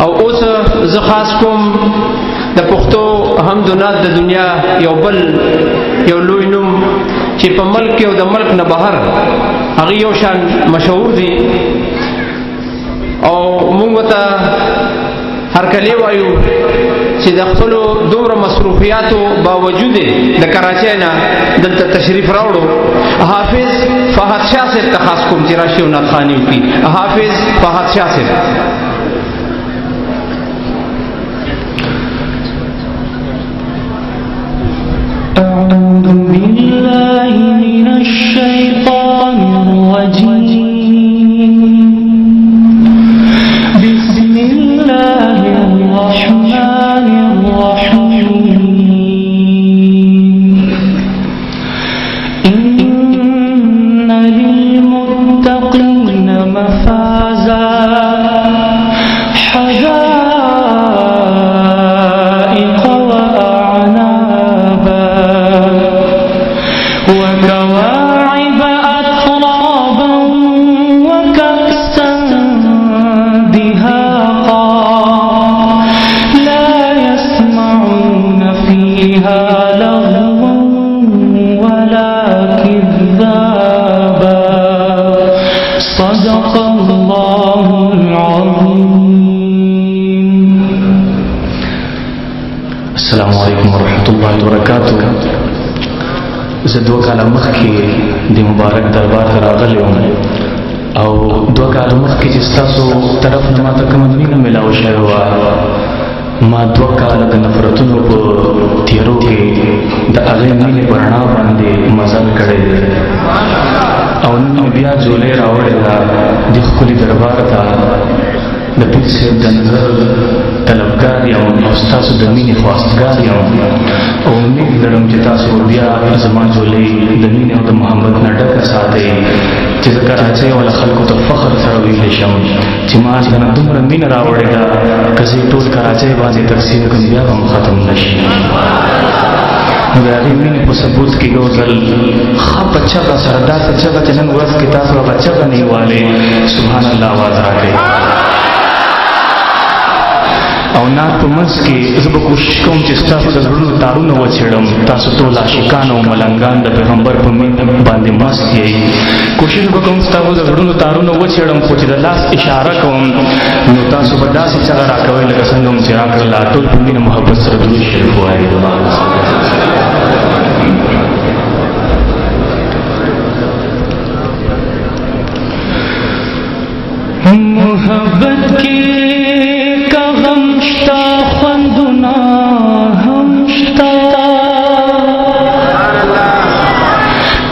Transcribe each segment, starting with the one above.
او اوس زه خاص کوم د پښتو حمدونات د دنیا یو بل یو لوی نوم چې په ملک او د ملک نه بهر هغه یو شان مشهور دي او موږ ته هر کله وایو چې د خپل دومره مصروفیاتو باوجود د کراچۍ نه دلته تشریف راوړو حافظ فهد شاه صاحب ته خاص کوم چې راشي او ناتخواني وکړي. حافظ فهد شاه صاحب. أعوذ بالله من الشيطان الرجيم. بسم الله الرحمن الرحيم. إن للمتقين مفازا حدائق وأعنابا وكواعب أترابا وكأسا دهاقا لا يسمعون فيها لغوا ولا كذابا. صدق الله العظيم. السلام عليكم ورحمة الله وبركاته. زه 2 کاله مخکې د مبارک دربار ته راغلی وم او 2 کاله مخکې چې ستاسو طرف نه ماته کومه مینه میلاو شوې وه، ما 2 کاله د نفرتونو په تیرو کې د هغې مینې په رڼا باندې مزل کړی دی او نن مې بیا جولۍ راوړې ده دې ښکلي دربار ته. د پیر صاحب د نظر طلبګار یم او ستاسو د مینې خواستګار یم او امید لرم چې تاسو بیا زما جولۍ د مینې او د محبت نه ډکه ساتئ چې د کراچۍ والا خلکو ته فخر سره ویلی شم چې ما ځنه دومره مینه راوړې ده که زه ټول کراچۍ باندې تقسیم کړم بیا به هم ختم نه شي. نو د هغې مینې په ثبوت کې یو ځل ښه په چغه سره داسې چغه چې نن ورځ کې تاسو هغه چغه نه یوالې سبحان الله آواز راکړئ. او نات په منځ کې زه به کوشش کوم چې ستاسو د زړونو تارونه وڅېړم. تاسو ټول عاشقان او ملنګان د پیغمبر په مینه باندې مست یئ. کوشش به کوم ستاسو د زړونو تارونه وڅېړم، خو چې د لاس اشاره کوم نو تاسو به داسې چغه راکوئ لکه څنګه مو چې راکړله. ټول په مینه محبت سره درود شریف ووایئ. محبت کی کا غم شتا خوندنا هم شتا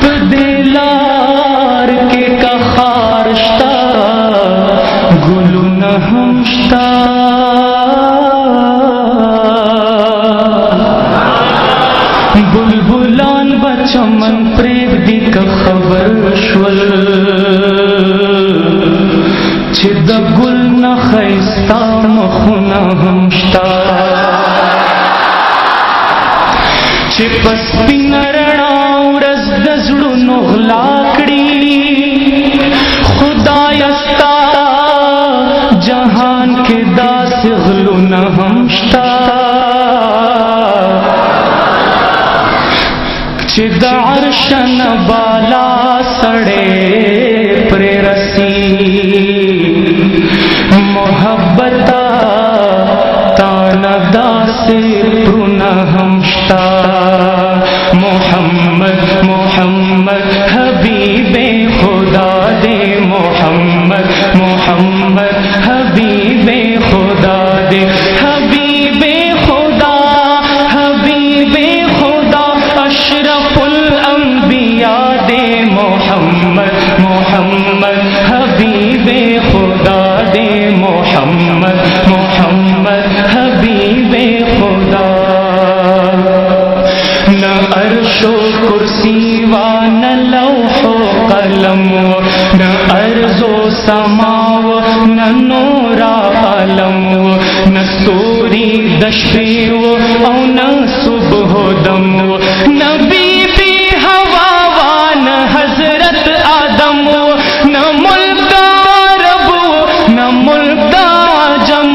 پدلار کے کا خار شتا گلنا هم شتا بلبلان بچمن پریگ دی کا خبر شول چې د ګل نه ښایسته مخونه هم شته چې په سپینه رڼا ورځ د زړونو غلا کړي. خدایه ستا جهان کې داسې غلونه هم شته چې د عرش نه بالا سړی پرې رسی. محبتا تانا داسې پرونه هم شته. محمد محمد حبیب خدا دے محمد محمد حبیب خدا دے حبیب خدا حبیب خدا اشرف الانبیاء دے محمد محمد حبیب خدا دے محمد محمد حبیب خدا. نہ عرش و کرسی و نہ لوح و قلم نہ ارض و سما نہ نور عالم نہ ستوری دشبی او نہ صبح دم نہ بی بی ہوا و نہ حضرت آدم نہ ملک عرب نہ ملک عجم